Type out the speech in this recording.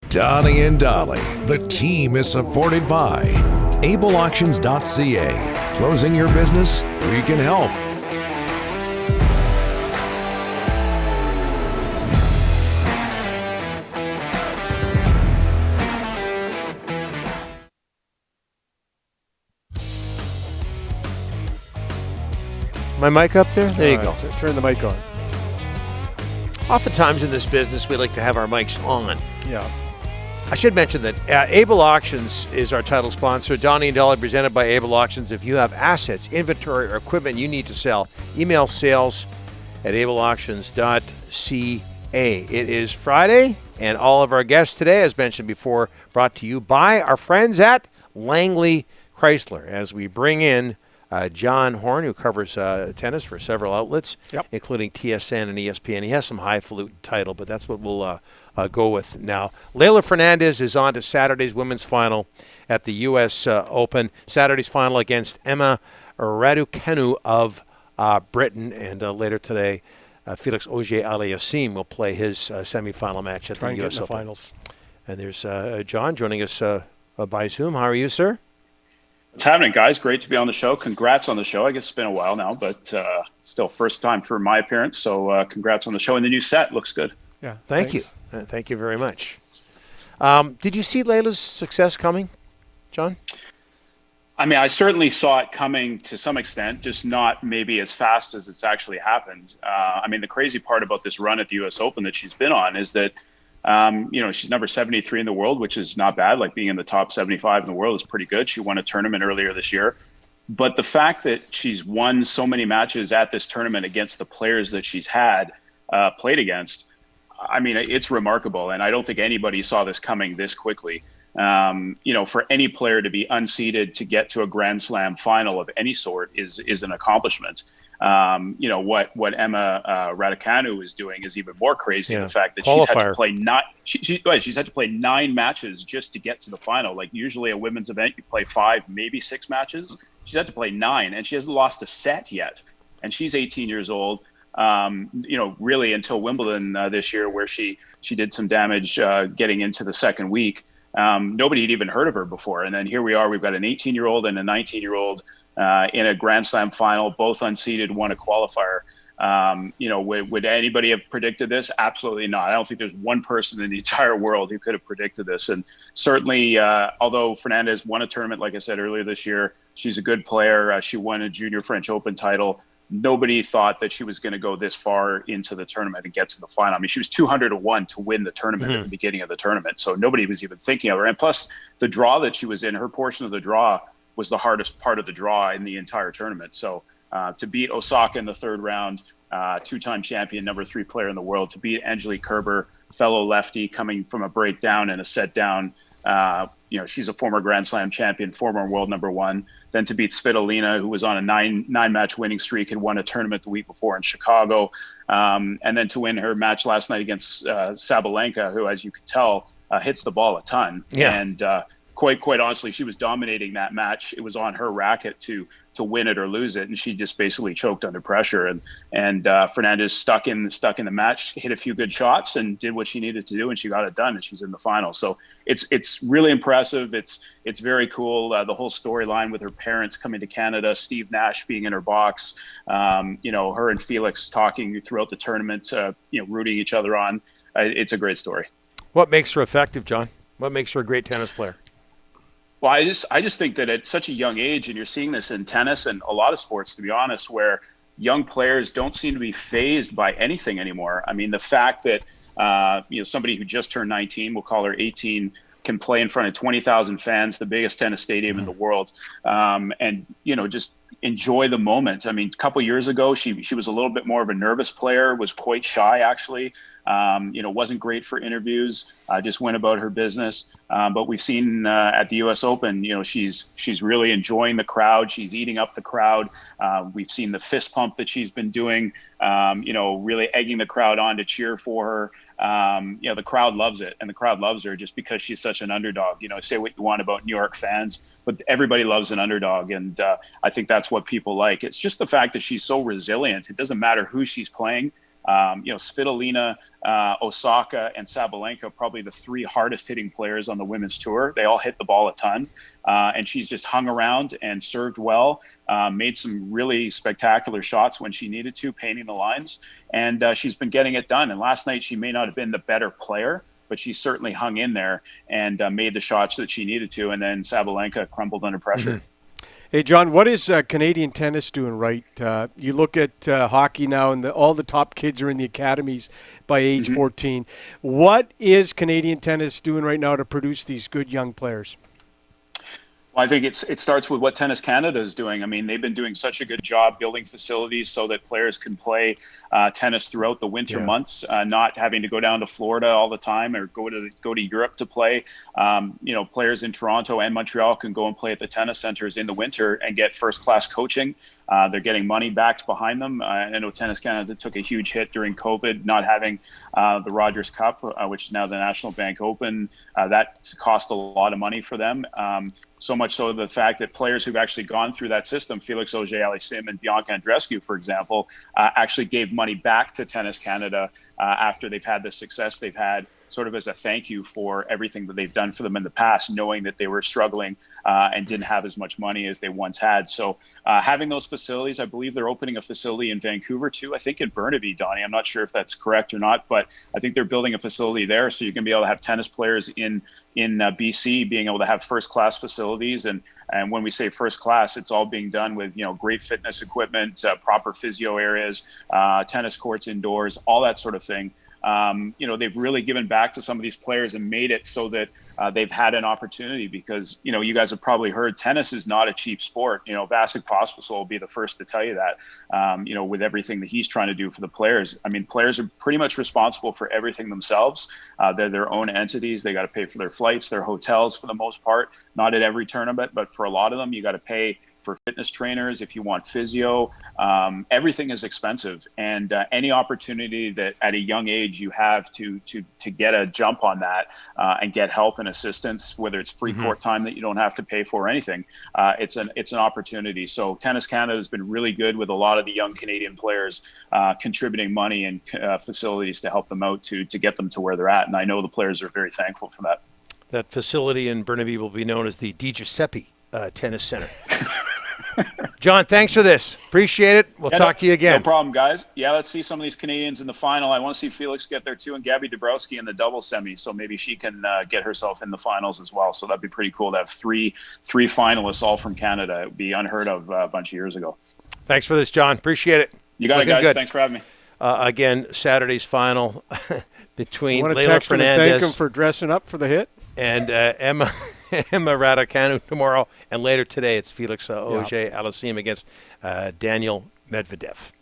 Donnie and Dolly, the team is supported by ableauctions.ca. Closing your business? We can help. My mic up there? There you go. Turn the mic on. Oftentimes in this business, we like to have our mics on. Yeah. I should mention that Able Auctions is our title sponsor. Donnie and Dolly presented by Able Auctions. If you have assets, inventory, or equipment you need to sell, email sales@ableauctions.ca. It is Friday, and all of our guests today, as mentioned before, brought to you by our friends at Langley Chrysler, as we bring in John Horn, who covers tennis for several outlets, including TSN and ESPN. He has some highfalutin title, but that's what we'll go with now. Leylah Fernandez is on to Saturday's women's final at the U.S. Open. Saturday's final against Emma Raducanu of Britain, and later today, Felix Auger-Aliassime will play his semifinal match at the U.S. Open. Finals. And there's John joining us by Zoom. How are you, sir? What's happening, guys? Great to be on the show. Congrats on the show. I guess it's been a while now, but still first time for my appearance. So congrats on the show. And the new set looks good. Yeah. Thank you. Thank you very much. Did you see Leylah's success coming, John? I mean, I certainly saw it coming to some extent, just not maybe as fast as it's actually happened. I mean, the crazy part about this run at the U.S. Open that she's been on is that she's number 73 in the world, which is not bad. Like being in the top 75 in the world is pretty good. She won a tournament earlier this year. But the fact that she's won so many matches at this tournament against the players that she's had played against, I mean, it's remarkable. And I don't think anybody saw this coming this quickly. For any player to be unseeded to get to a Grand Slam final of any sort is an accomplishment. What Emma Raducanu is doing is even more crazy. The fact that she's had to play she's had to play 9 matches just to get to the final. Like usually a women's event, you play 5, maybe 6 matches. She's had to play 9, and she hasn't lost a set yet. And she's 18 years old. Really until Wimbledon this year, where she did some damage getting into the second week. Nobody had even heard of her before. And then here we are. We've got an 18-year-old and a 19-year-old in a Grand Slam final, both unseeded, won a qualifier. Would anybody have predicted this? Absolutely not. I don't think there's one person in the entire world who could have predicted this. And certainly, although Fernandez won a tournament, like I said earlier this year, she's a good player. She won a Junior French Open title. Nobody thought that she was going to go this far into the tournament and get to the final. I mean, she was 200-1 to win the tournament at the beginning of the tournament. So nobody was even thinking of her. And plus, the draw that she was in, her portion of the draw was the hardest part of the draw in the entire tournament. So to beat Osaka in the third round, 2-time champion, number 3 player in the world, to beat Angelique Kerber, fellow lefty coming from a breakdown and a set down. She's a former Grand Slam champion, former world number 1. Then to beat Svitolina, who was on a nine-match winning streak and won a tournament the week before in Chicago. And then to win her match last night against Sabalenka, who, as you could tell, hits the ball a ton. Yeah. And quite honestly, she was dominating that match. It was on her racket to win it or lose it, and she just basically choked under pressure. And Fernandez stuck in the match, hit a few good shots, and did what she needed to do, and she got it done, and she's in the final. So it's really impressive. It's very cool. The whole storyline with her parents coming to Canada, Steve Nash being in her box, her and Felix talking throughout the tournament, rooting each other on. It's a great story. What makes her effective, John? What makes her a great tennis player? Well, I just think that at such a young age, and you're seeing this in tennis and a lot of sports, to be honest, where young players don't seem to be fazed by anything anymore. I mean, the fact that somebody who just turned 19, we'll call her 18, can play in front of 20,000 fans, the biggest tennis stadium in the world, and just enjoy the moment. I mean, a couple years ago, she was a little bit more of a nervous player, was quite shy actually. Wasn't great for interviews. Just went about her business. But we've seen at the U.S. Open, she's really enjoying the crowd. She's eating up the crowd. We've seen the fist pump that she's been doing. Really egging the crowd on to cheer for her. The crowd loves it, and the crowd loves her just because she's such an underdog. Say what you want about New York fans, but everybody loves an underdog, and I think that's what people like. It's just the fact that she's so resilient. It doesn't matter who she's playing. Svitolina Osaka, and Sabalenka, probably the 3 hardest hitting players on the women's tour. They all hit the ball a ton. And she's just hung around and served well, made some really spectacular shots when she needed to, painting the lines. And she's been getting it done. And last night, she may not have been the better player, but she certainly hung in there and made the shots that she needed to. And then Sabalenka crumbled under pressure. Mm-hmm. Hey, John, what is Canadian tennis doing right? You look at hockey now, and all the top kids are in the academies by age 14. What is Canadian tennis doing right now to produce these good young players? Well, I think it starts with what Tennis Canada is doing. I mean, they've been doing such a good job building facilities so that players can play tennis throughout the winter months, not having to go down to Florida all the time or go to Europe to play. Players in Toronto and Montreal can go and play at the tennis centers in the winter and get first-class coaching. They're getting money backed behind them. I know Tennis Canada took a huge hit during COVID, not having the Rogers Cup, which is now the National Bank Open. That cost a lot of money for them. So much so the fact that players who've actually gone through that system, Felix Auger-Aliassime and Bianca Andreescu, for example, actually gave money back to Tennis Canada after they've had the success they've had, sort of as a thank you for everything that they've done for them in the past, knowing that they were struggling and didn't have as much money as they once had. So having those facilities, I believe they're opening a facility in Vancouver too. I think in Burnaby, Donnie. I'm not sure if that's correct or not, but I think they're building a facility there, so you can be able to have tennis players in BC being able to have first-class facilities. And when we say first class, it's all being done with great fitness equipment, proper physio areas, tennis courts indoors, all that sort of thing. They've really given back to some of these players and made it so that they've had an opportunity, because, you guys have probably heard tennis is not a cheap sport. Vasek Pospisil will be the first to tell you that, with everything that he's trying to do for the players. I mean, players are pretty much responsible for everything themselves. They're their own entities. They got to pay for their flights, their hotels for the most part, not at every tournament, but for a lot of them, you got to pay for fitness trainers, if you want physio. Everything is expensive, and any opportunity that at a young age you have to get a jump on that and get help and assistance, whether it's free court time that you don't have to pay for or anything, it's an opportunity. So Tennis Canada has been really good with a lot of the young Canadian players contributing money and facilities to help them out to get them to where they're at, and I know the players are very thankful for that. That facility in Burnaby will be known as the Di Giuseppe Tennis Center. John, thanks for this. Appreciate it. We'll talk to you again. No problem, guys. Yeah, let's see some of these Canadians in the final. I want to see Felix get there too, and Gabby Dabrowski in the double semi. So maybe she can get herself in the finals as well. So that'd be pretty cool to have three finalists all from Canada. It would be unheard of a bunch of years ago. Thanks for this, John. Appreciate it. You got it, guys. Good. Thanks for having me. Again, Saturday's final between Leylah Fernandez. Thank him for dressing up for the hit. And Emma Raducanu tomorrow, and later today it's Felix Auger-Aliassime against Daniel Medvedev.